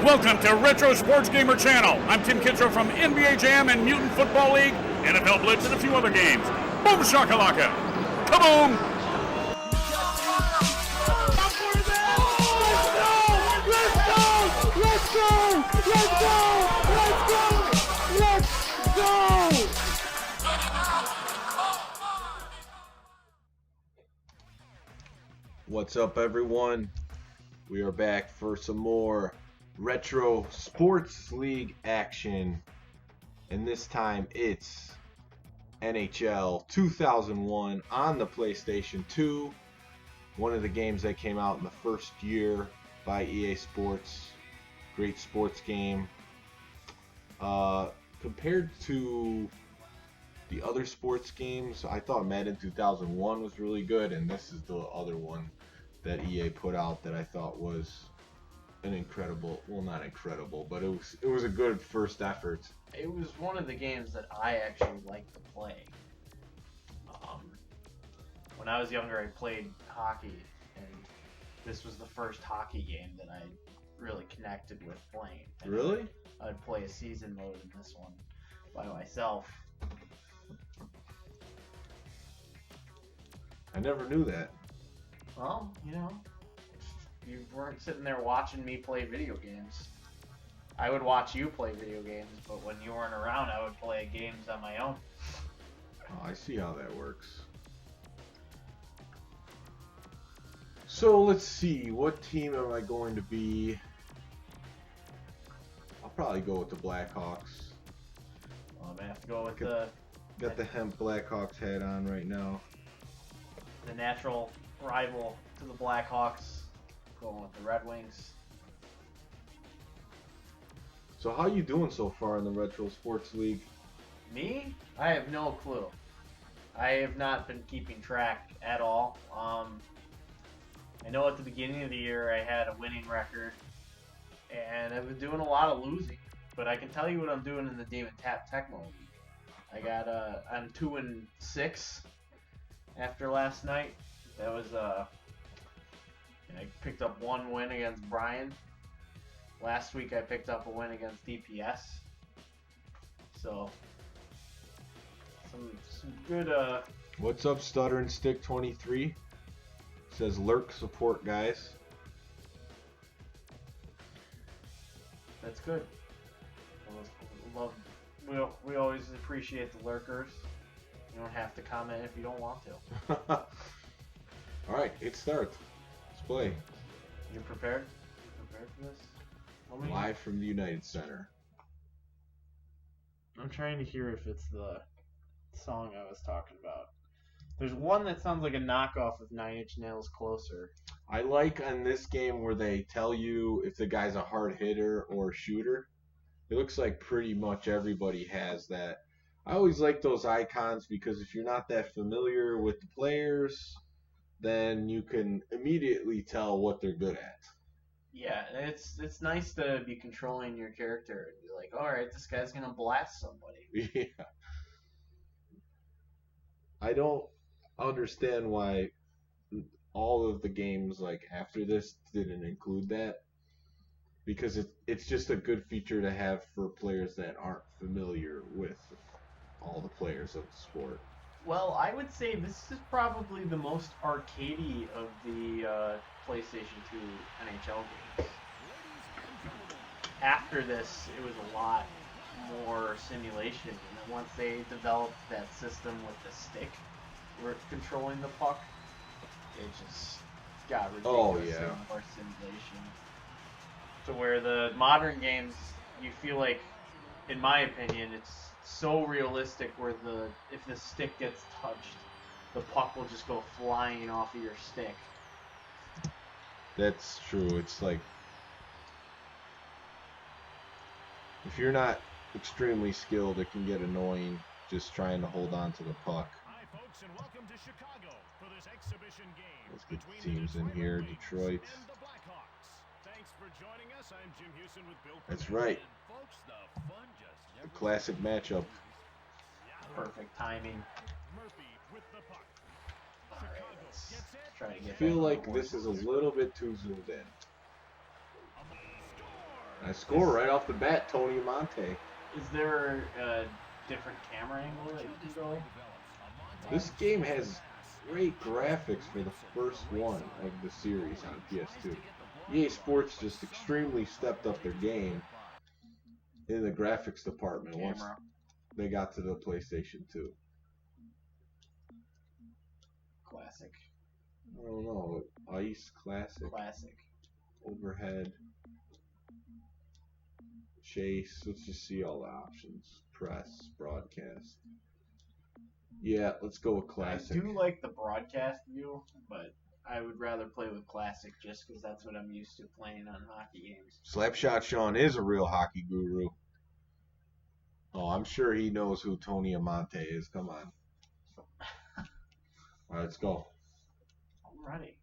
Welcome to Retro Sports Gamer Channel. I'm Tim Kitzrow from NBA Jam and Mutant Football League, NFL Blitz, and a few other games. Boom shakalaka! Kaboom! Let's go! What's up, everyone? We are back for some more Retro Sports League action, and this time it's NHL 2001 on the PlayStation 2. One of the games that came out in the first year by EA Sports. Great sports game. Compared to the other sports games, I thought Madden 2001 was really good, and this is the other one that EA put out that I thought was an incredible, well, not incredible, but it was a good first effort. It was one of the games that I actually liked to play. When I was younger, I played hockey, and this was the first hockey game that I really connected with playing. And Really? I'd play a season mode in this one by myself. I never knew that. Well, you weren't sitting there watching me play video games. I would watch you play video games, but when you weren't around, I would play games on my own. Oh, I see how that works. So let's see, what team am I going to be? I'll probably go with the Blackhawks. Well, I'm gonna have to go with Got the hemp Blackhawks hat on right now. the natural rival to the Blackhawks, going with the Red Wings. So how you doing so far in the Retro Sports League? Me? I have no clue. I have not been keeping track at all. I know at the beginning of the year I had a winning record, and I've been doing a lot of losing. But I can tell you what I'm doing in the David Tap Tecmo League. I'm 2-6 after last night. That was I picked up one win against Brian. Last week I picked up a win against DPS. So some good What's up, Stutter and Stick 23? Says lurk support, guys. That's good. We always appreciate the lurkers. You don't have to comment if you don't want to. Alright, it starts. Let's play. You prepared? You prepared for this? Live from the United Center. I'm trying to hear if it's the song I was talking about. There's one that sounds like a knockoff of 9 Inch Nails Closer. I like on this game where they tell you if the guy's a hard hitter or shooter. It looks like pretty much everybody has that. I always like those icons because if you're not that familiar with the players, then you can immediately tell what they're good at. Yeah, it's nice to be controlling your character and be like, all right, this guy's gonna blast somebody. Yeah. I don't understand why all of the games like after this didn't include that, because it's just a good feature to have for players that aren't familiar with all the players of the sport. Well, I would say this is probably the most arcadey of the PlayStation 2 NHL games. After this, it was a lot more simulation, and then once they developed that system with the stick, where it's controlling the puck, it just got ridiculously more simulation. To where the modern games, you feel like, in my opinion, it's so realistic where if the stick gets touched, the puck will just go flying off of your stick. That's true. It's like if you're not extremely skilled, it can get annoying just trying to hold on to the puck. Hi, folks, and welcome to Chicago for this exhibition game. Let's get the teams in here. Detroit. And the Blackhawks. Thanks for joining us. I'm Jim Houston with Bill. That's right. And folks, the fun just A classic matchup. Perfect timing. Murphy with the puck. Alright, let's try to I get feel back like on the this is a little bit too zoomed in. I score right off the bat, Tony Monte. Is there a different camera angle that you can go? This game has great graphics for the first one of the series on PS2. EA Sports just extremely stepped up their game in the graphics department once they got to the PlayStation 2. Classic. I don't know. Ice, classic, Classic. overhead, chase. Let's just see all the options. Press, broadcast. Yeah, let's go with classic. I do like the broadcast view, but I would rather play with classic just because that's what I'm used to playing on hockey games. Slapshot Sean is a real hockey guru. Oh, I'm sure he knows who Tony Amante is. Come on. All right, let's go. I'm ready.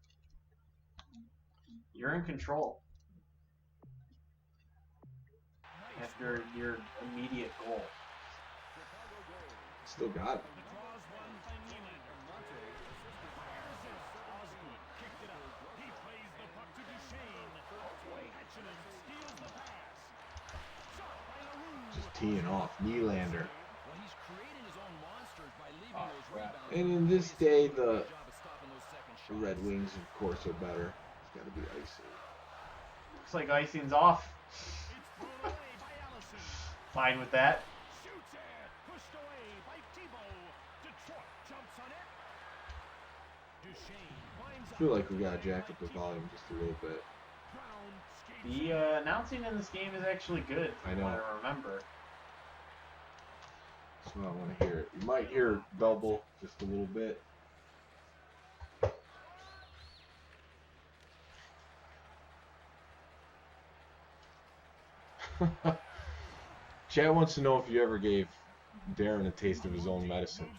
You're in control. After your immediate goal. Still got it. Just teeing off. Nylander. Oh, crap. And in this day, the Red Wings, of course, are better. It's got to be icing. Looks like icing's off. Fine with that. I feel like we got to jack up the volume just a little bit. The announcing in this game is actually good. I know. I remember. That's what I want to hear. You might hear double just a little bit. Chad wants to know if you ever gave Darren a taste of his own medicine.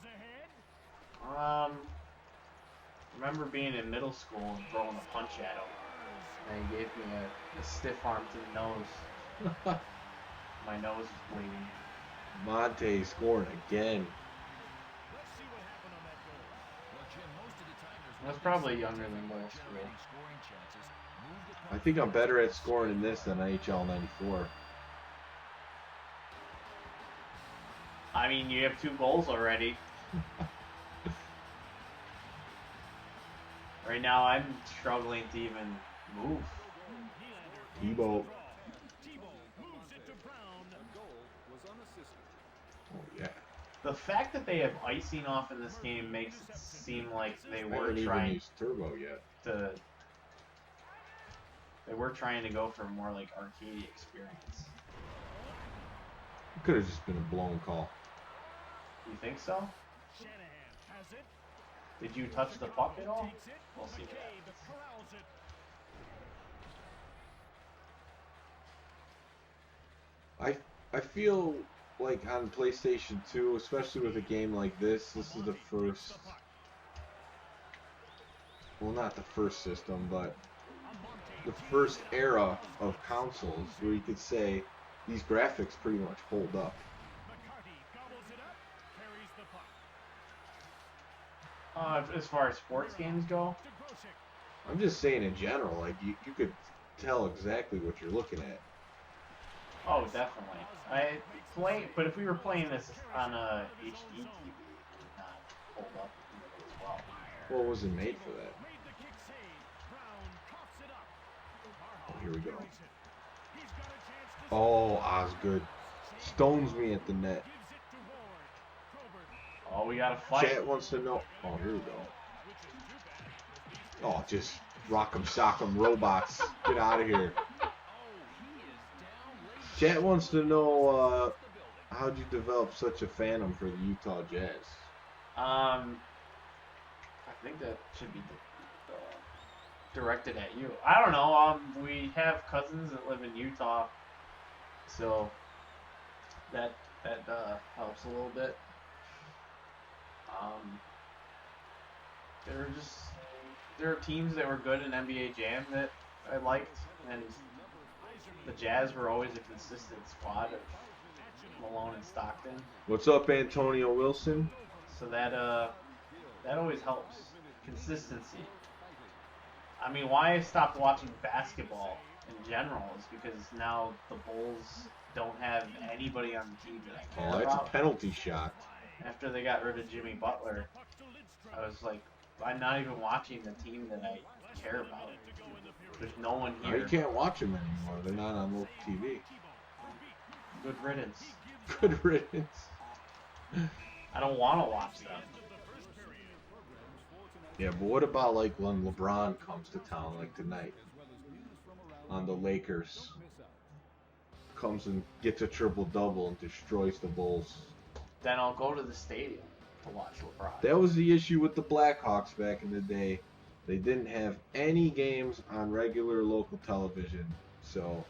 Remember being in middle school and throwing a punch at him. And he gave me a stiff arm to the nose. My nose was bleeding. Monte scoring again. I was probably younger than middle school. I think I'm better at scoring in this than NHL 94. I mean, you have 2 goals already. Right now, I'm struggling to even move. Tebow. Oh, yeah. The fact that they have icing off in this game makes it seem like they I were haven't even trying used turbo yet. to. They were trying to go for more like arcade experience. It could have just been a blown call. You think so? Did you touch the puck at all? We'll see what happens. I feel like on PlayStation 2, especially with a game like this is the first, well, not the first system, but the first era of consoles where you could say these graphics pretty much hold up. As far as sports games go, I'm just saying in general, like you could tell exactly what you're looking at. oh, definitely. But if we were playing this on a HD TV, it would not hold up as well. Well, was it made for that? Oh, here we go. Oh, Osgood stones me at the net. Oh, we gotta fight. Chat wants to know. Oh, here we go. Oh, just rock 'em, sock 'em, robots. Get out of here. Chat wants to know how'd you develop such a fandom for the Utah Jazz? I think that should be directed at you. I don't know. We have cousins that live in Utah, so that helps a little bit. There are teams that were good in NBA Jam that I liked, and the Jazz were always a consistent squad of Malone and Stockton. What's up, Antonio Wilson? So that always helps. Consistency. I mean, why I stopped watching basketball in general is because now the Bulls don't have anybody on the team that I care Oh, that's about. a penalty shot. After they got rid of Jimmy Butler, I was like, I'm not even watching the team that I care about. There's no one Now here. you can't watch them anymore. They're not on local TV. Good riddance. Good riddance. I don't want to watch them. Yeah, but what about like when LeBron comes to town, like tonight, on the Lakers, comes and gets a triple-double and destroys the Bulls? Then I'll go to the stadium to watch LeBron. That was the issue with the Blackhawks back in the day. They didn't have any games on regular local television, so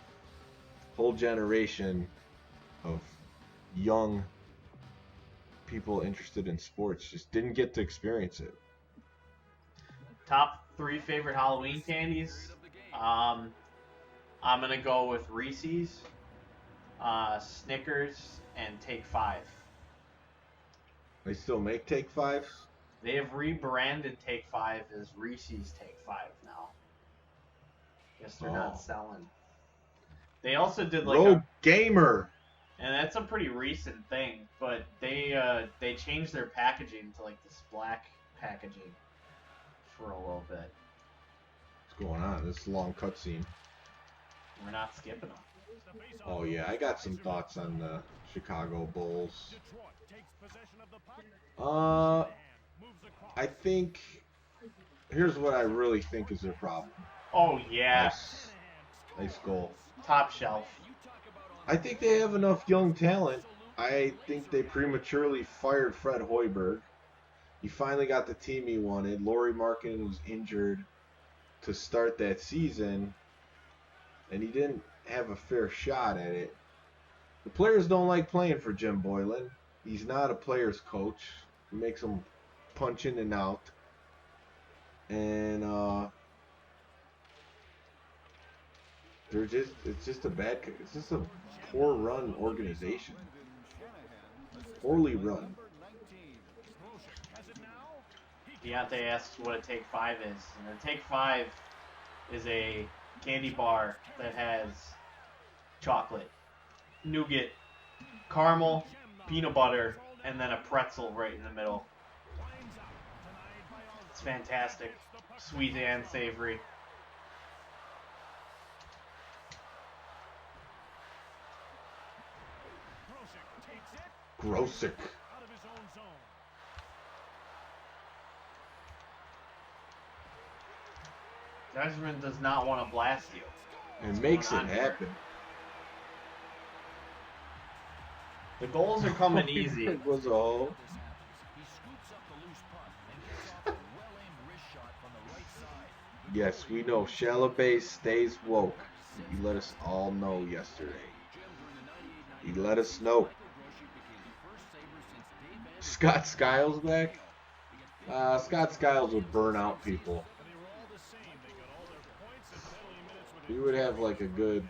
whole generation of young people interested in sports just didn't get to experience it. Top 3 favorite Halloween candies. I'm gonna go with Reese's, Snickers, and Take 5. They still make Take Fives? They have rebranded Take 5 as Reese's Take 5 now. Guess they're not selling. They also did like Rogue Gamer. and that's a pretty recent thing, but they changed their packaging to like this black packaging for a little bit. What's going on? This is a long cutscene. We're not skipping them. Oh yeah, I got some thoughts on the Chicago Bulls. I think here's what I really think is their problem. Oh yeah, Nice goal. top shelf. I think they have enough young talent. I think they prematurely fired Fred Hoiberg. He finally got the team he wanted. Lauri Markkanen was injured to start that season, and he didn't have a fair shot at it. The players don't like playing for Jim Boylan. He's not a player's coach. He makes them punch in and out. And it's just a poor run organization. Poorly run. Deontay asks what a Take 5 is. And a Take 5 is a candy bar that has chocolate, nougat, caramel, peanut butter, and then a pretzel right in the middle. It's fantastic. Sweet and savory. Grosick. Desmond does not want to blast you. And makes it happen. The goals are coming easy. It was all. Yes, we know Chalabay stays woke. He let us all know yesterday. He let us know. Scott Skiles back? Scott Skiles would burn out people. He would have like a good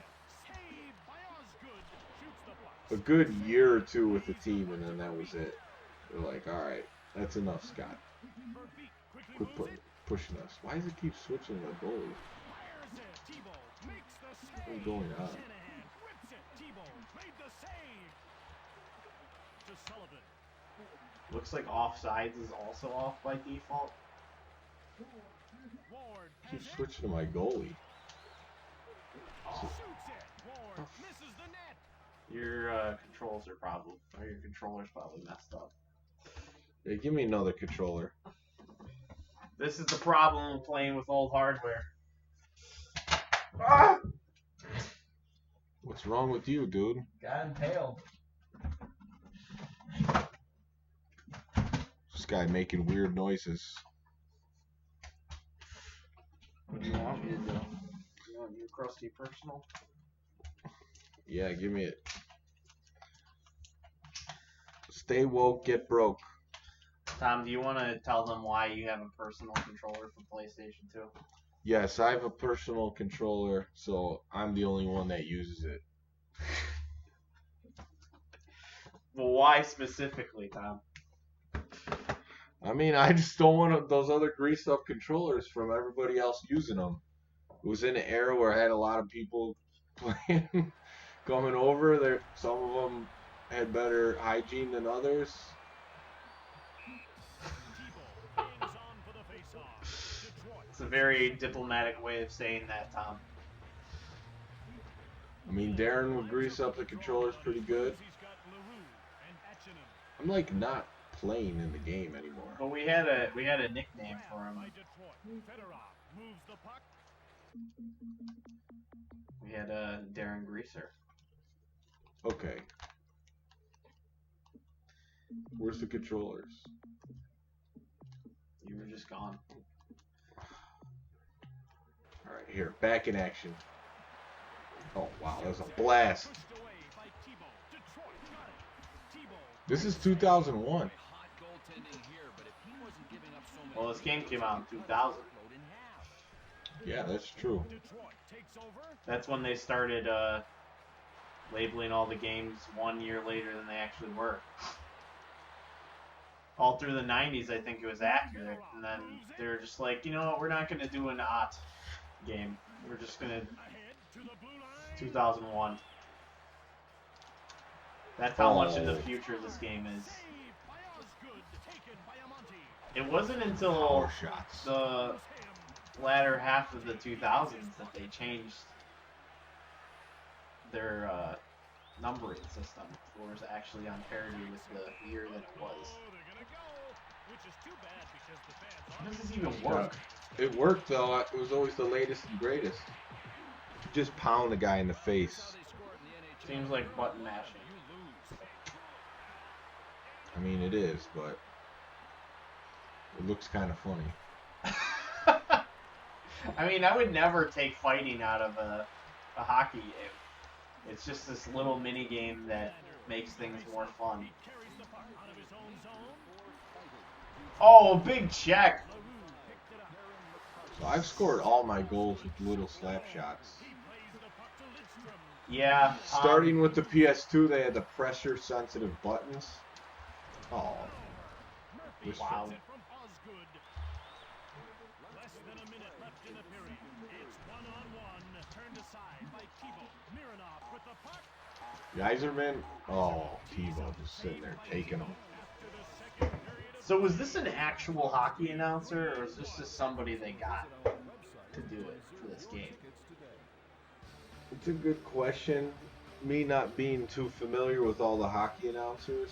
year or two with the team, and then that was it. They're like, all right, that's enough, Scott. Quit pushing us. Why does it keep switching the goalie? What is going on? Looks like offsides is also off by default. Keep switching to my goalie. Your controller's probably messed up. Hey, give me another controller. This is the problem with playing with old hardware. Ah! What's wrong with you, dude? Got impaled. This guy making weird noises. What do you want me to do? You want your crusty personal? Yeah, give me it. Stay woke, get broke. Tom, do you want to tell them why you have a personal controller for PlayStation 2? Yes, I have a personal controller, so I'm the only one that uses it. Well, why specifically, Tom? I mean, I just don't want those other greased up controllers from everybody else using them. It was in an era where I had a lot of people playing, coming over. There, some of them had better hygiene than others. It's a very diplomatic way of saying that, Tom. I mean, Darren would grease up the controllers pretty good. I'm like not playing in the game anymore. But we had a nickname for him. We had a Darren Greaser. Okay. Where's the controllers? You were just gone. All right, here, back in action. Oh wow, that was a blast. This is 2001. Well, this game came out in 2000. Yeah, that's true. That's when they started labeling all the games 1 year later than they actually were. All through the 90s, I think it was accurate. And then they were just like, you know what, we're not going to do an OT game. We're just going to 2001. That's how much in the future this game is. It wasn't until Power shots. the latter half of the 2000s that they changed their numbering system, where it's actually on parity with the year that it was. How does this even work? It worked though. It was always the latest and greatest. Just pound the guy in the face. Seems like button mashing. I mean, it is, but it looks kind of funny. I mean, I would never take fighting out of a hockey game. It's just this little mini game that makes things more fun. Oh, big check. So I've scored all my goals with little slap shots. Yeah. Starting with the PS2, they had the pressure-sensitive buttons. Oh. Wow. Geyserman? Oh, Tebow just sitting there taking them. So was this an actual hockey announcer, or is this just somebody they got to do it for this game? It's a good question. Me not being too familiar with all the hockey announcers,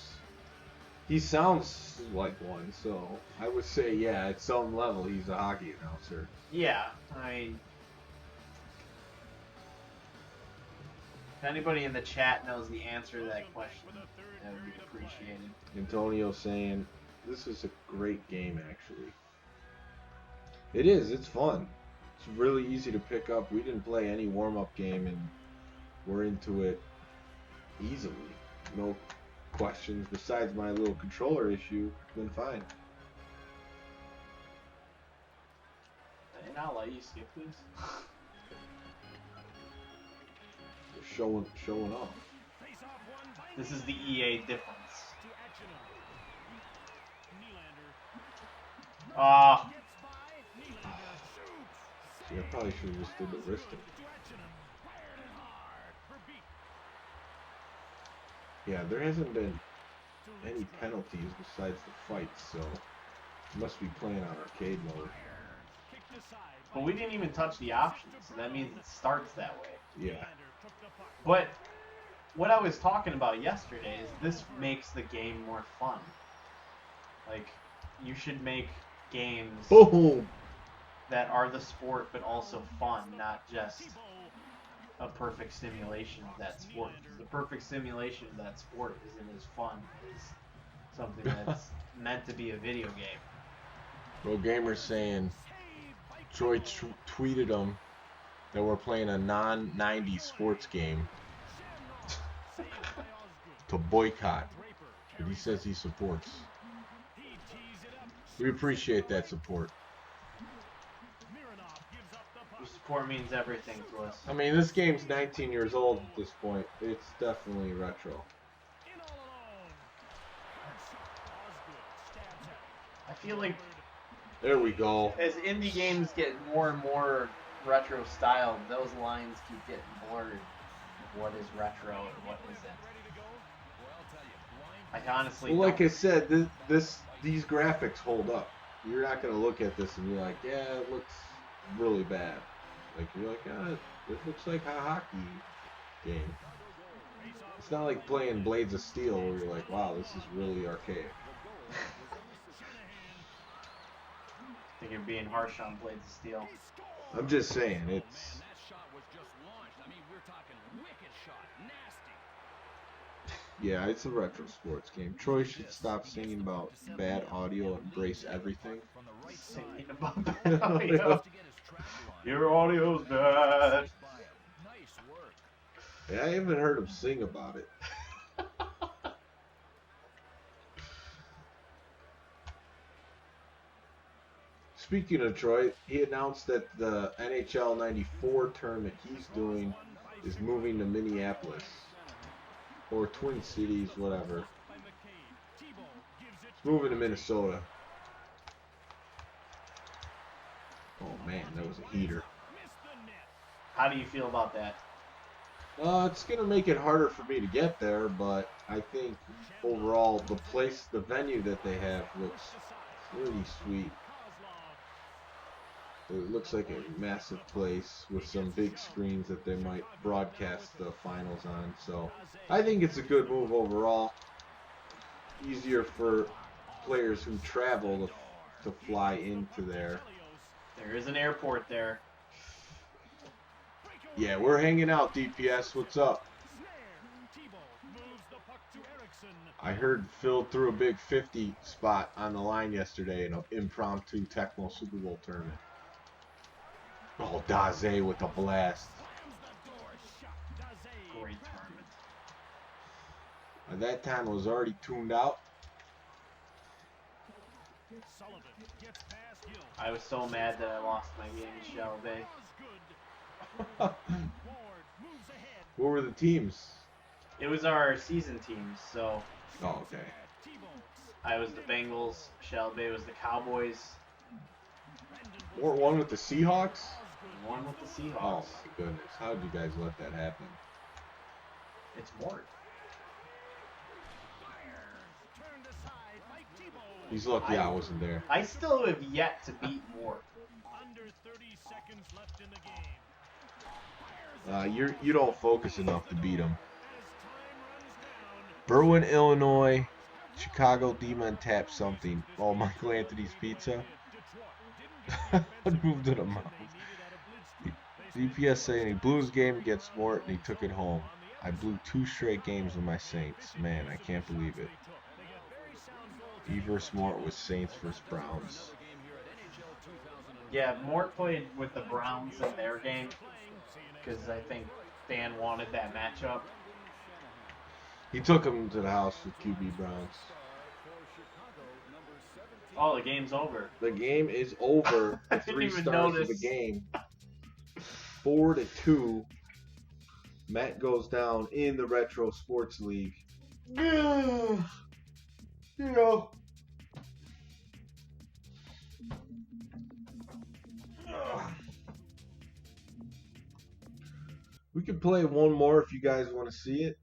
he sounds like one, so I would say, yeah, at some level, he's a hockey announcer. Yeah, if anybody in the chat knows the answer to that question, that would be appreciated. Antonio saying, this is a great game, actually. It is. It's fun. It's really easy to pick up. We didn't play any warm-up game, and we're into it easily. No questions. Besides my little controller issue, it's been fine. Did I not let you skip these? We're showing off. This is the EA difference. See, I probably should have just did the wristing. Yeah, there hasn't been any penalties besides the fights, so you must be playing on arcade mode. But we didn't even touch the options, so that means it starts that way. Yeah. But what I was talking about yesterday is this makes the game more fun. Like, you should make games Boom! that are the sport but also fun, not just a perfect simulation of that sport. 'Cause the perfect simulation of that sport isn't as fun as something that's meant to be a video game. Pro Gamer's saying Troy tweeted him that we're playing a non-90s sports game to boycott, but he says he supports. We appreciate that support. Your support means everything to us. I mean, this game's 19 years old at this point. It's definitely retro. I feel like There we go. as indie games get more and more retro style, those lines keep getting blurred of what is retro and what isn't. I honestly Well, like I don't. said, these graphics hold up. You're not gonna look at this and be like, yeah, it looks really bad. Like you're like, it looks like a hockey game. It's not like playing Blades of Steel where you're like, wow, this is really archaic. I think you're being harsh on Blades of Steel. I'm just saying, it's. Yeah, it's a retro sports game. Troy should stop singing about bad audio and embrace everything. Singing about bad audio. Your audio's bad. Yeah, I haven't heard him sing about it. Speaking of Troy, he announced that the NHL 94 tournament he's doing is moving to Minneapolis. Or Twin Cities, whatever. It's moving to Minnesota. Oh man, that was a heater. How do you feel about that? It's going to make it harder for me to get there, but I think overall the venue that they have looks pretty sweet. It looks like a massive place with some big screens that they might broadcast the finals on. So I think it's a good move overall. Easier for players who travel to fly into there. There is an airport there. Yeah, we're hanging out, DPS. What's up? I heard Phil threw a big 50 spot on the line yesterday in an impromptu Tecmo Super Bowl tournament. Oh, Daze with a blast. Great tournament. By that time, I was already tuned out. I was so mad that I lost my game to Shell Bay. What were the teams? It was our season teams, so Oh, okay. I was the Bengals, Shell Bay was the Cowboys, Or one with the Seahawks? one with the Oh, Seahawks. my goodness. How did you guys let that happen? It's Mort. He's lucky I wasn't there. I still have yet to beat Mort. You don't focus enough to beat him. Berwyn, Illinois. Chicago Demon tap something. Oh, Michael Anthony's Pizza. Moved to the mountains. DPS saying he blew his game against Mort and he took it home. I blew 2 straight games with my Saints. Man, I can't believe it. E vs Mort was Saints vs Browns. Yeah, Mort played with the Browns in their game because I think Dan wanted that matchup. He took him to the house with QB Browns. Oh, the game's over. The game is over. I The didn't 3 even stars notice. of the game. 4-2. Matt goes down in the Retro Sports League. You know. We could play one more if you guys want to see it.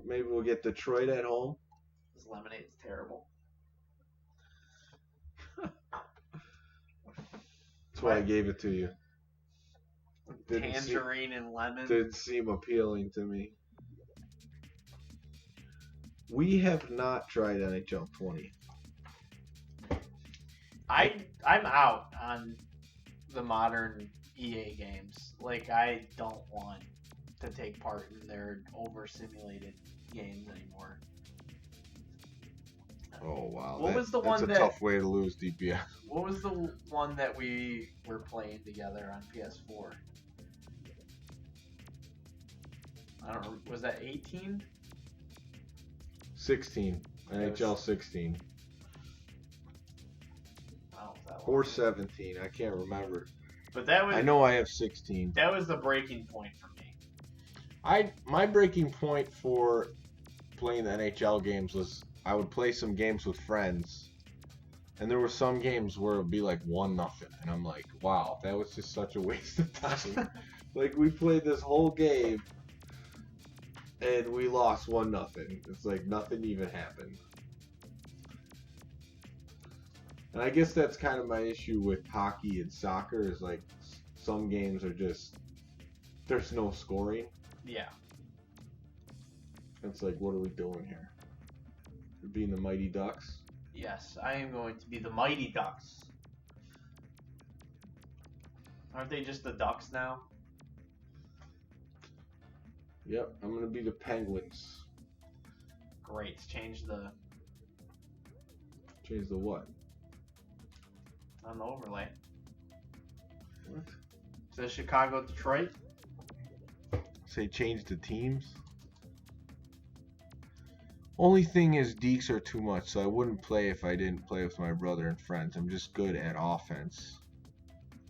Maybe we'll get Detroit at home. This lemonade is terrible. That's why I gave it to you. Tangerine and lemon. Didn't seem appealing to me. We have not tried NHL 20. I'm out on the modern EA games. Like, I don't want to take part in their over-simulated games anymore. Oh, wow. What was the one that's a that- tough way to lose, DPS. What was the one that we were playing together on PS4? I don't know. Was that 18? 16. NHL 16. Oh, that Or one. 17. I can't remember. But that was I know I have 16. that was the breaking point for me. My breaking point for playing the NHL games was I would play some games with friends, And there were some games where it would be like 1-0, and I'm like, wow, that was just such a waste of time. Like, we played this whole game, and we lost 1-0. It's like nothing even happened. And I guess that's kind of my issue with hockey and soccer is like some games are just, there's no scoring. Yeah. It's like, what are we doing here? We're being the Mighty Ducks? Yes, I am going to be the Mighty Ducks. Aren't they just the Ducks now? Yep, I'm going to be the Penguins. Great. Change the Change the what? on the overlay. What? Says Chicago, Detroit. Say change the teams? Only thing is deeks are too much, so I wouldn't play if I didn't play with my brother and friends. I'm just good at offense.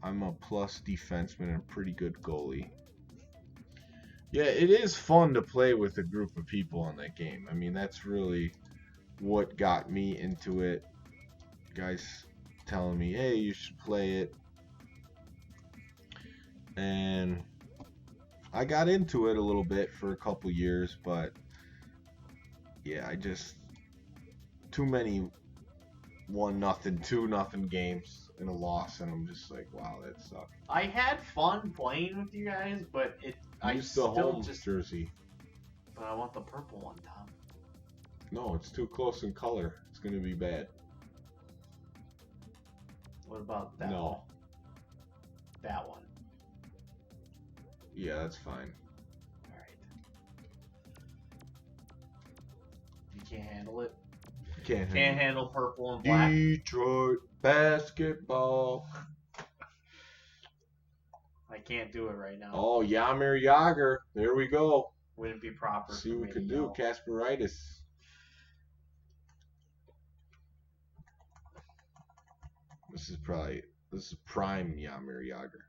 I'm a plus defenseman and a pretty good goalie. Yeah, it is fun to play with a group of people on that game. I mean, that's really what got me into it. Guys telling me, hey, you should play it. And I got into it a little bit for a couple years, but yeah, I just too many 1-0, 2-0 games and a loss, and I'm just like, wow, that sucked. I had fun playing with you guys, but I Use the still home just. jersey. But I want the purple one, Tom. No, it's too close in color. It's gonna be bad. What about that? No. One? That one. Yeah, that's fine. All right. You can't handle it. Can't Handle purple and black. Detroit basketball. I can't do it right now. Oh, Yamir Yager. There we go. Wouldn't be proper. See for what we me can to do. yell. Kasperitis. This is prime Yamir Yager.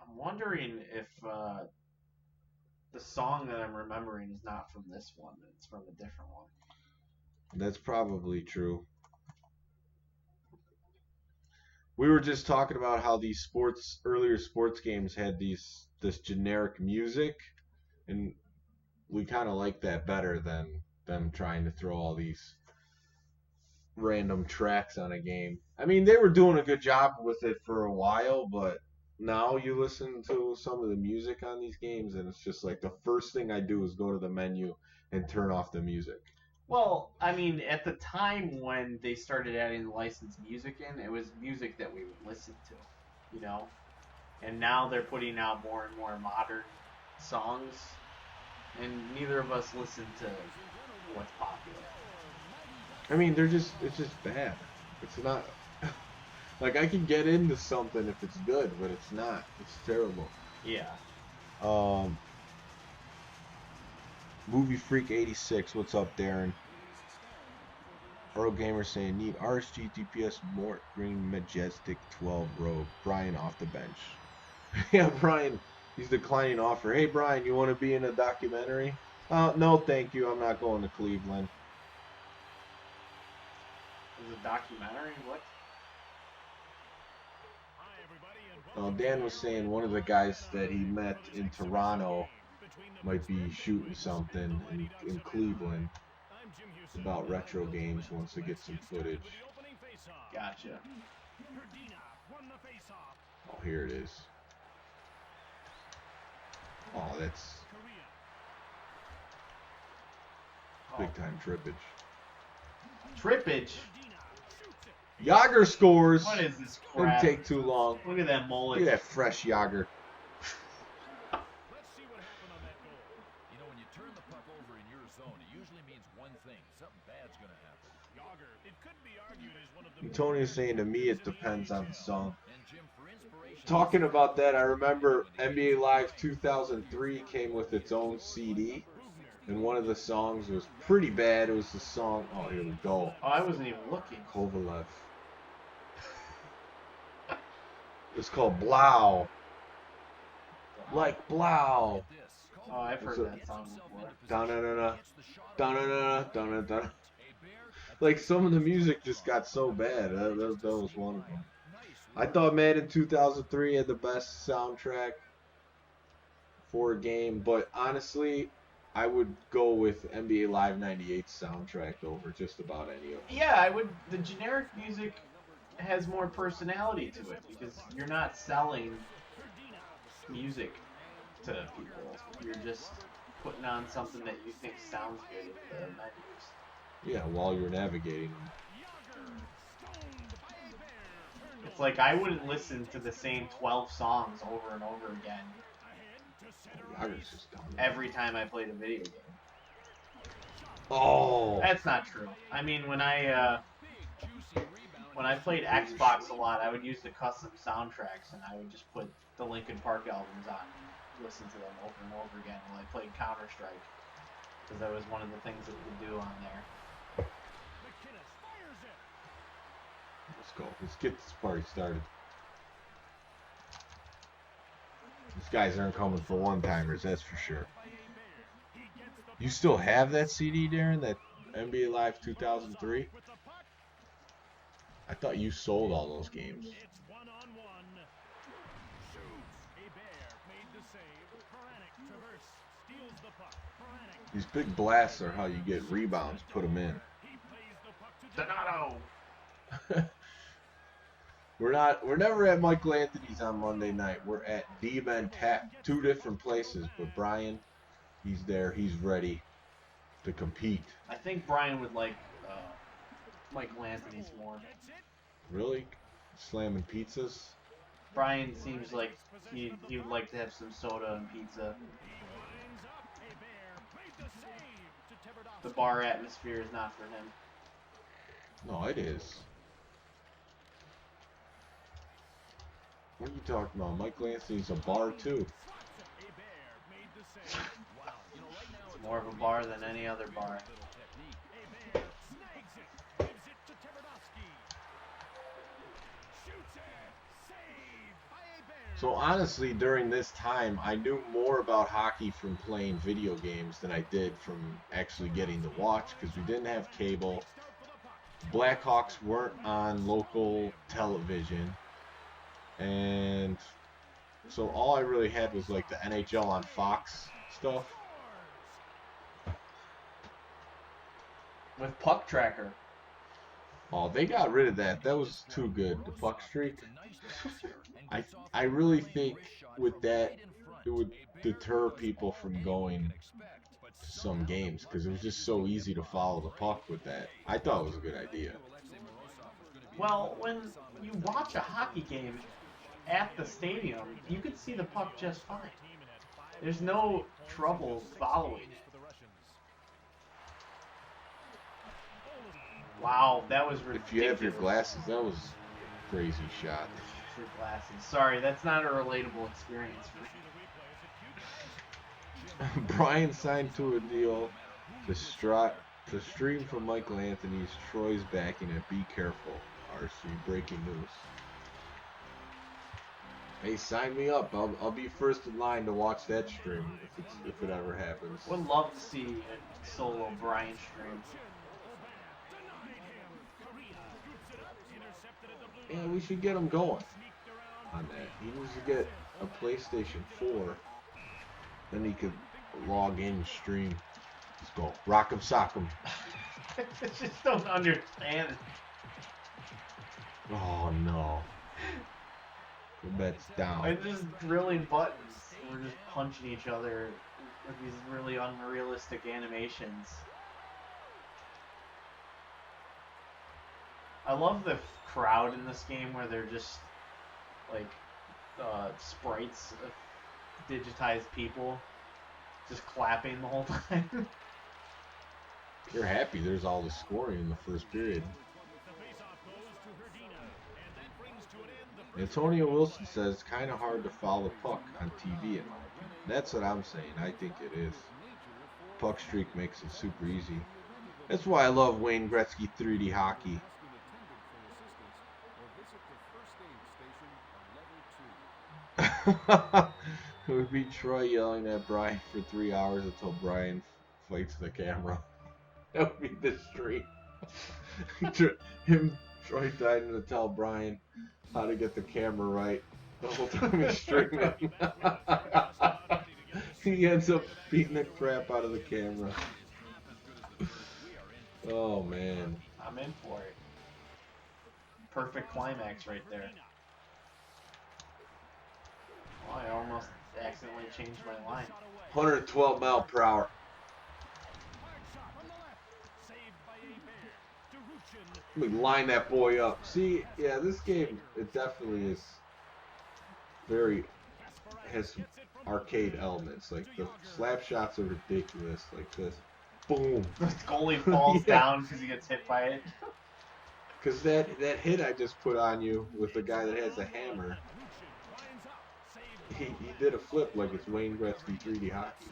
I'm wondering if the song that I'm remembering is not from this one. It's from a different one. That's probably true. We were just talking about how these earlier sports games had this generic music, and we kind of like that better than them trying to throw all these random tracks on a game. I mean, they were doing a good job with it for a while, but now you listen to some of the music on these games, and it's just like the first thing I do is go to the menu and turn off the music. Well, I mean, at the time when they started adding licensed music in, it was music that we would listen to, you know? And now they're putting out more and more modern songs, and neither of us listen to what's popular. I mean, it's just bad. It's not, like, I can get into something if it's good, but it's not. It's terrible. Yeah. Movie Freak 86, what's up, Darren? Earl Gamer saying, need RSG DPS Mort Green Majestic 12 Rogue. Brian off the bench. Yeah, Brian, he's declining offer. Hey, Brian, you want to be in a documentary? No, thank you. I'm not going to Cleveland. Is it a documentary? What? Dan was saying one of the guys that he met in Toronto might be shooting something in Cleveland about retro games, wants to get some footage. Gotcha. Oh, here it is. Oh, that's big time trippage. Trippage? Yager scores. What is this Didn't crap? take too long. Look at that mullet. Look at that fresh Yager. Let's see what happened on that goal. You know, when you turn the puck over in your zone, it usually means one thing. Something bad's going to happen. Yager, it could be argued as one of the Tony is saying to me it depends on the song. And Jim, for inspiration, Talking about that, I remember NBA Live 2003 came with its own CD, and one of the songs was pretty bad. It was the song, oh, here we go, Oh, I wasn't even looking. Kovalev. It's called Blau. Like Blau. Oh, I've heard that song before. Da-na-na-na, da-na-na-na, da-na-na. Like, some of the music just got so bad. That was one of them. I thought Madden 2003 had the best soundtrack for a game, but honestly, I would go with NBA Live 98's soundtrack over just about any of them. Yeah, I would. The generic music has more personality to it because you're not selling music to people. You're just putting on something that you think sounds good in the menus. Yeah, while you're navigating them. It's like I wouldn't listen to the same 12 songs over and over again Yager's just dumb. every time I played a video game. Oh! That's not true. I mean, when I played Xbox a lot, I would use the custom soundtracks, and I would just put the Linkin Park albums on, and listen to them over and over again while I played Counter-Strike, because that was one of the things that we could do on there. Let's go. Let's get this party started. These guys aren't coming for one-timers, that's for sure. You still have that CD, Darren? That NBA Live 2003? I thought you sold all those games. These big blasts are how you get rebounds. Put them in. Donato! We're never at Michael Anthony's on Monday night. We're at D-Men Tap. 2 different places, but Brian, he's there. He's ready to compete. I think Brian would like Michael Anthony's more. Really? Slamming pizzas? Brian seems like he would like to have some soda and pizza. The bar atmosphere is not for him. No, it is. What are you talking about? Michael Anthony's a bar too. It's more of a bar than any other bar. So honestly, during this time, I knew more about hockey from playing video games than I did from actually getting to watch, because we didn't have cable. Blackhawks weren't on local television. And so all I really had was like the NHL on Fox stuff. With Puck Tracker. Oh, they got rid of that. That was too good. The puck streak. I really think with that, it would deter people from going to some games, because it was just so easy to follow the puck with that. I thought it was a good idea. Well, when you watch a hockey game at the stadium, you could see the puck just fine. There's no trouble following it. Wow, that was ridiculous. If you have your glasses, that was a crazy shot. Your glasses. Sorry, that's not a relatable experience for me. Brian signed to a deal to stream from Michael Anthony's. Troy's backing it. Be careful, RC. Breaking news. Hey, sign me up. I'll be first in line to watch that stream if it ever happens. Would love to see a solo Brian stream. Yeah, we should get him going on that. He needs to get a PlayStation 4. Then he could log in and stream. Let's go. Rock 'em, sock 'em. I just don't understand. Oh, no. The bet's down. We're just drilling buttons. We're just punching each other with these really unrealistic animations. I love the crowd in this game where they're just like sprites of digitized people just clapping the whole time. You're happy there's all this scoring in the first period. Antonio Wilson says it's kind of hard to follow the puck on TV in my opinion. That's what I'm saying. I think it is. Puck streak makes it super easy. That's why I love Wayne Gretzky 3D hockey. It would be Troy yelling at Brian for 3 hours until Brian fights the camera. That would be the stream. Troy trying to tell Brian how to get the camera right the whole time he's streaming. He ends up beating the crap out of the camera. Oh man. I'm in for it. Perfect climax right there. Oh, I almost accidentally changed my line. 112 mile per hour. Let me line that boy up. See, yeah, this game, it definitely is has some arcade elements. Like the slap shots are ridiculous. Like this. Boom. The goalie falls Yeah. down because he gets hit by it. Because that hit I just put on you with the guy that has a hammer, he did a flip like it's Wayne Gretzky 3D hockey.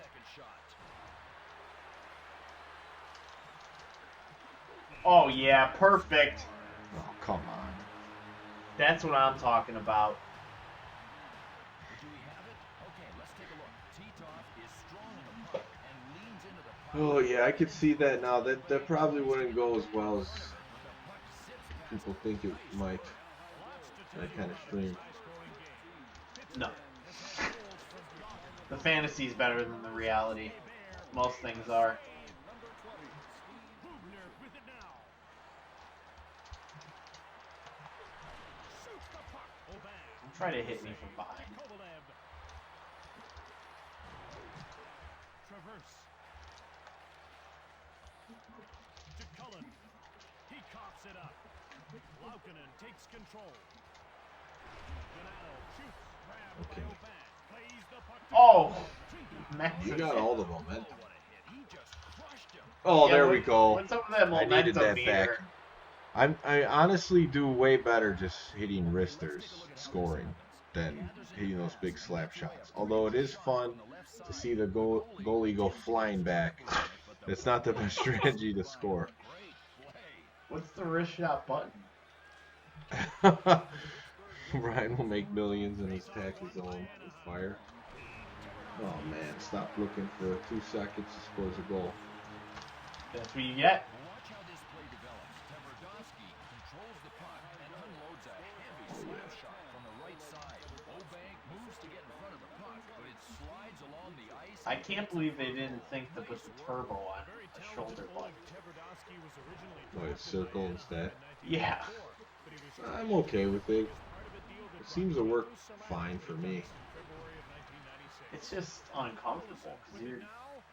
Oh yeah, perfect. Oh, come on. That's what I'm talking about. Oh yeah, I could see that now. That probably wouldn't go as well as people think it might. That kind of stream. No. The fantasy is better than the reality. Most things are. Try to hit me from behind. He coughs it up. Laukkanen takes control. Okay. Oh! You got all the momentum. Oh, Yeah, there we go. What's up with that I needed momentum that meter? back. I honestly do way better just hitting wristers, scoring, than hitting those big slap shots. Although it is fun to see the goalie go flying back. It's not the best strategy to score. What's the wrist shot button? Ryan will make millions and attack his own with fire. Oh man, stop looking for 2 seconds to score a goal. That's what you get. Watch how this play develops. Tverdovsky controls the puck and unloads a heavy slap shot from the right side. Obank moves to get in front of the puck, but it slides along the ice. I can't believe they didn't think to put the turbo on the shoulder button. Why, circle instead? Yeah. I'm okay with it. It seems to work fine for me. It's just uncomfortable because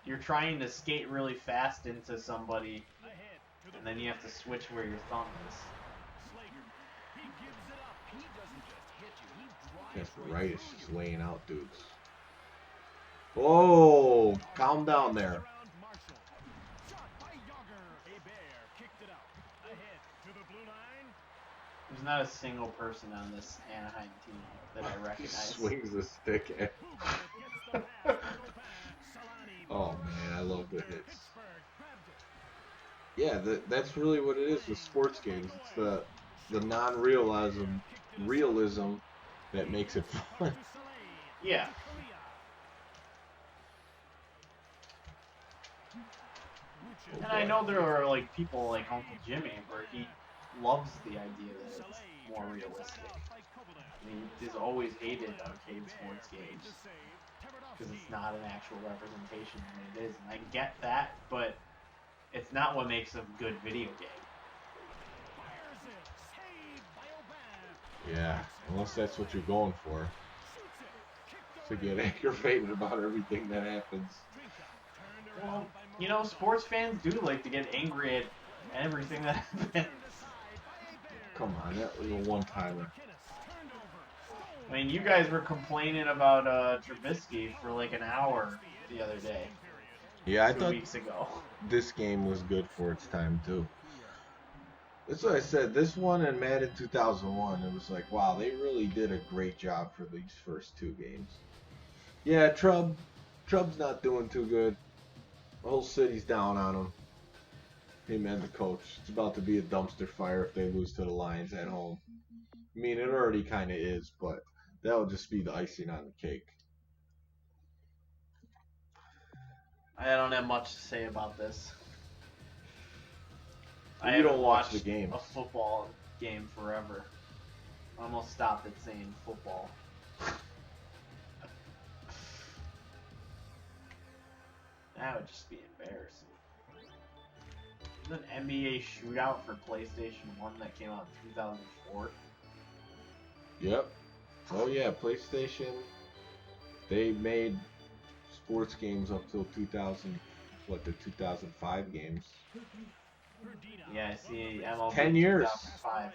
you're trying to skate really fast into somebody, and then you have to switch where your thumb is. That's right, it's just laying out dudes. Oh, calm down there. There's not a single person on this Anaheim team that I recognize. Swings the stick at. Oh man, I love the hits. Yeah, that's really what it is with sports games. It's the non-realism that makes it fun. Yeah. And I know there are like people like Uncle Jimmy where he loves the idea that it's more realistic. I mean, he's always hated arcade sports games because it's not an actual representation of what it is. And I get that, but it's not what makes a good video game. Yeah, unless that's what you're going for. To get aggravated about everything that happens. Well, you know, sports fans do like to get angry at everything that happens. Come on, that was a one-timer. I mean, you guys were complaining about Trubisky for like an hour the other day. Yeah, I 2 thought weeks ago. this game was good for its time too. That's what I said. This one and Madden 2001, it was like, wow, they really did a great job for these first 2 games. Yeah, Trub's not doing too good. The whole city's down on him. Him and the coach. It's about to be a dumpster fire if they lose to the Lions at home. I mean, it already kind of is, but that'll just be the icing on the cake. I don't have much to say about this. You haven't don't watch watched the games. a football game forever. I almost stopped at saying football. That would just be embarrassing. There's an NBA shootout for PlayStation 1 that came out in 2004. Yep. Oh yeah, PlayStation. They made sports games up till 2000. What, the 2005 games? Yeah, I see MLB 10 years. 2005.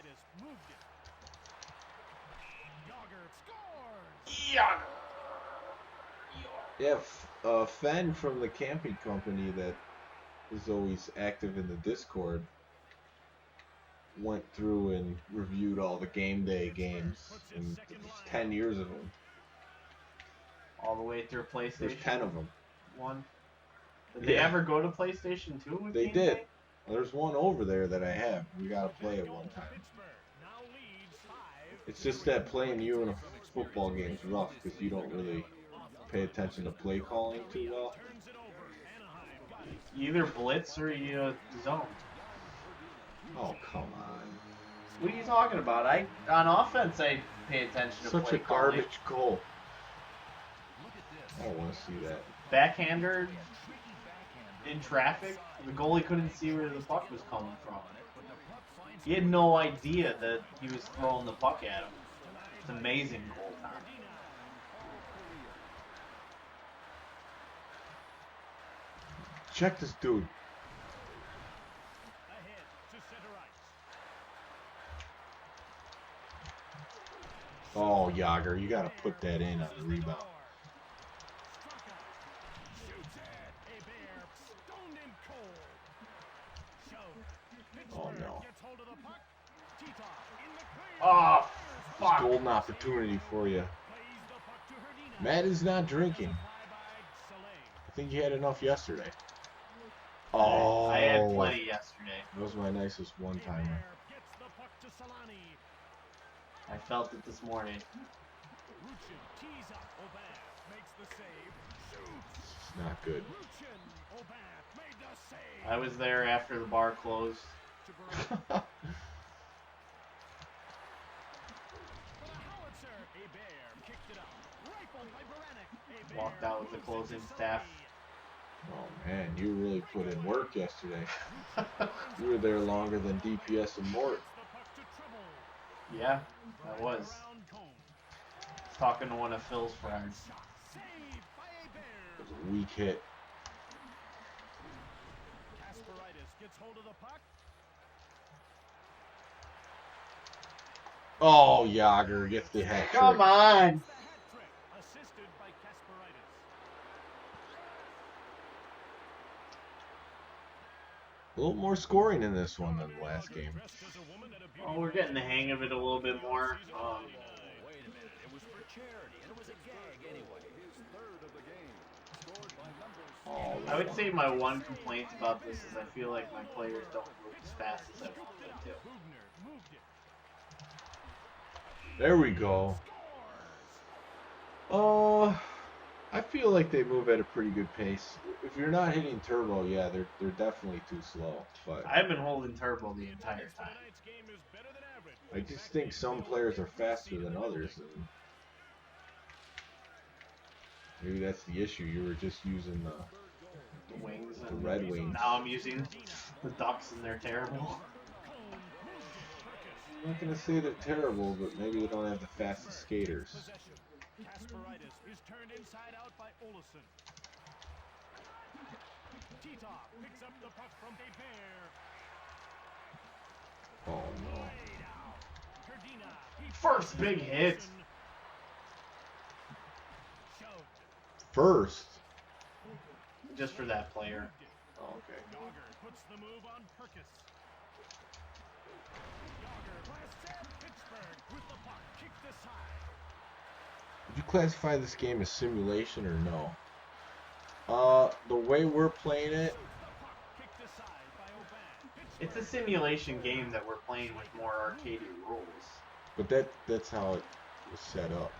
Yeah, Fen from the camping company that is always active in the Discord went through and reviewed all the game day games, and there's 10 years of them. All the way through PlayStation. There's 10 of them. 1. Did they ever go to PlayStation 2 with They Game did. Day? There's one over there that I have. We gotta play it one time. It's just that playing you in a football game is rough because you don't really pay attention to play calling too well. You either blitz or you zone. Oh, come on. What are you talking about? On offense I pay attention to Such play a garbage calling. goal. I don't want to see that. Backhander in traffic, the goalie couldn't see where the puck was coming from. He had no idea that he was throwing the puck at him. It's amazing goal time. Check this dude. Oh, Yager, you gotta put that in on the rebound. Oh no. Oh, fuck. Golden opportunity for you. Matt is not drinking. I think you had enough yesterday. Oh. I had plenty yesterday. That was my nicest one-timer. I felt it this morning. It's not good. I was there after the bar closed. Walked out with the closing staff. Oh man, you really put in work yesterday. You were there longer than DPS and Mort. Yeah, I was. Talking to one of Phil's friends. It was a weak hit. Oh, Yager gets the hat trick. Come on! A little more scoring in this one than the last game. Well, we're getting the hang of it a little bit more. I would say my one complaint about this is I feel like my players don't move as fast as I want them to. There we go. I feel like they move at a pretty good pace. If you're not hitting turbo, yeah, they're definitely too slow. But I've been holding turbo the entire time. I just think some players are faster than others, and maybe that's the issue. You were just using The wings. the Red Wings. Now I'm using the Ducks and they're terrible. I'm not gonna say they're terrible, but maybe they don't have the fastest skaters. Kasperitis is turned inside out by Olesen. Titov picks up the puck from Bear. Oh no. First big hit. First? Just for that player. Oh, okay. Puts the move on Perkis. Pittsburgh with the puck kicked aside. Would you classify this game as simulation or no? The way we're playing it, It's a simulation game that we're playing with more arcadey rules. but that's how it was set up.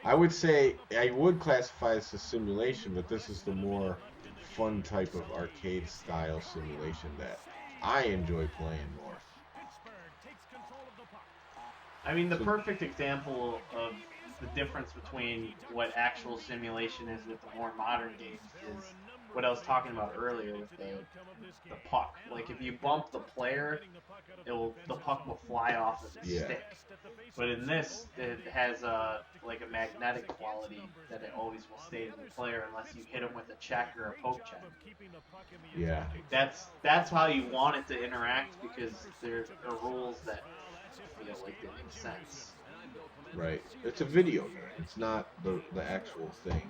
I would say I would classify this as simulation, but this is the more fun type of arcade style simulation that I enjoy playing more. I mean, the So, perfect example of the difference between what actual simulation is with the more modern games is what I was talking about earlier with the puck. Like if you bump the player, the puck will fly off of the yeah, stick. But in this, it has a like a magnetic quality that it always will stay to the player unless you hit him with a check or a poke check. yeah, That's how you want it to interact because there are rules that feel like they make sense. right. It's a video game. It's not the actual thing.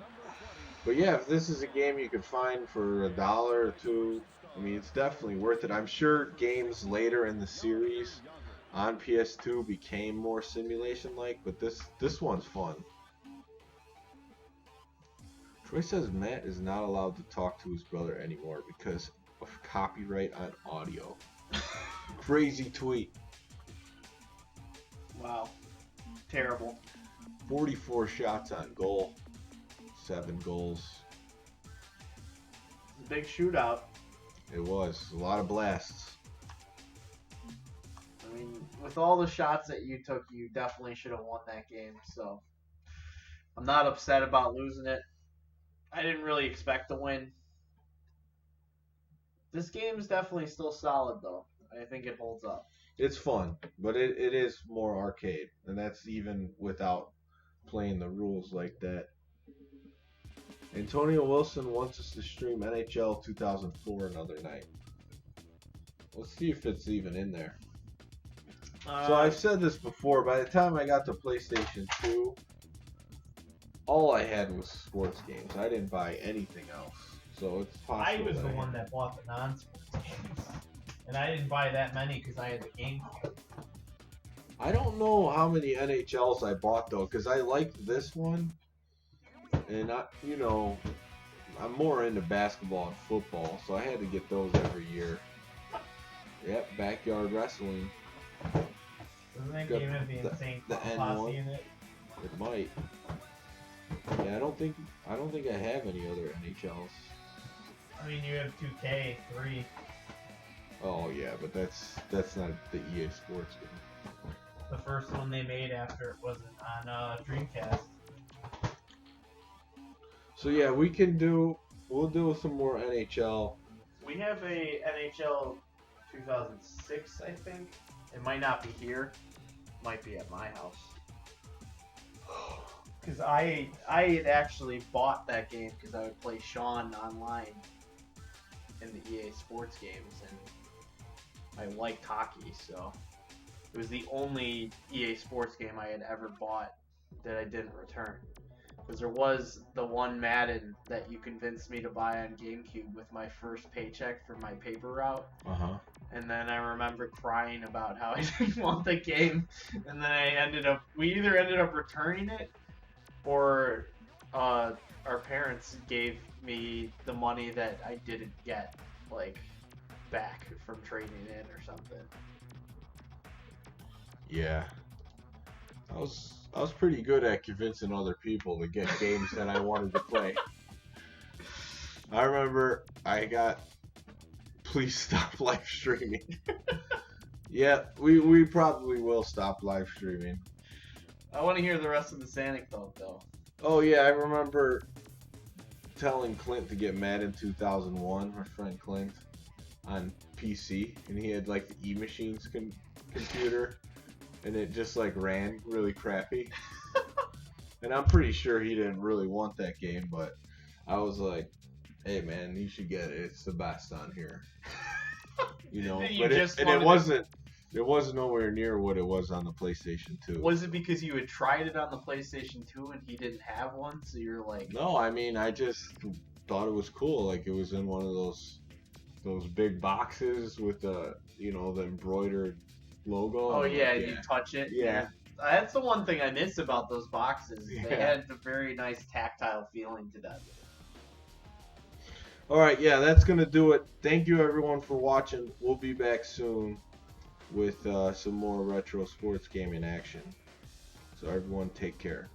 But yeah, if this is a game you could find for $1 or $2, I mean, it's definitely worth it. I'm sure games later in the series on PS2 became more simulation-like, but this one's fun. Troy says Matt is not allowed to talk to his brother anymore because of copyright on audio. Crazy tweet. Wow. Terrible. 44 shots on goal. 7 goals. Big shootout. It was. A lot of blasts. I mean, with all the shots that you took, you definitely should have won that game. So I'm not upset about losing it. I didn't really expect to win. This game is definitely still solid, though. I think it holds up. It's fun, but it is more arcade. And that's even without playing the rules like that. Antonio Wilson wants us to stream NHL 2004 another night. Let's see if it's even in there. So I've said this before, by the time I got to PlayStation 2, all I had was sports games. I didn't buy anything else. So it's possible. I was the one that bought the non-sports games. And I didn't buy that many because I had the GameCube. I don't know how many NHLs I bought though, because I liked this one. And I'm more into basketball and football, so I had to get those every year. Yep, backyard wrestling. Doesn't that game have the insane the posse in it? It might. Yeah, I don't think I have any other NHLs. I mean, you have 2K, 3. Oh yeah, but that's not the EA Sports game. The first one they made after it wasn't on Dreamcast. So yeah, we'll do some more NHL. We have a NHL 2006, I think. It might not be here. It might be at my house. Because I had actually bought that game because I would play Sean online in the EA Sports games, and I liked hockey, so it was the only EA Sports game I had ever bought that I didn't return. Because there was the one Madden that you convinced me to buy on GameCube with my first paycheck for my paper route. Uh-huh. And then I remember crying about how I didn't want the game. And then we either ended up returning it, or our parents gave me the money that I didn't get, like, back from trading in or something. Yeah. I was pretty good at convincing other people to get games that I wanted to play. I remember I got please stop live streaming. Yeah, we probably will stop live streaming. I want to hear the rest of this anecdote, though. Oh yeah, I remember telling Clint to get Madden 2001, my friend Clint, on PC, and he had like the E-Machines computer, and it just like ran really crappy. And I'm pretty sure he didn't really want that game, but I was like, hey man, you should get it. It's the best on here. You know, but it wasn't nowhere near what it was on the PlayStation 2. Was it because you had tried it on the PlayStation 2 and he didn't have one, so you're like... No, I mean, I just thought it was cool. Like, it was in one of those big boxes with the embroidered logo. Oh, yeah, you touch it. Yeah. That's the one thing I miss about those boxes. Yeah. They had a very nice tactile feeling to them. All right, yeah, that's going to do it. Thank you, everyone, for watching. We'll be back soon with some more retro sports gaming action. So everyone take care.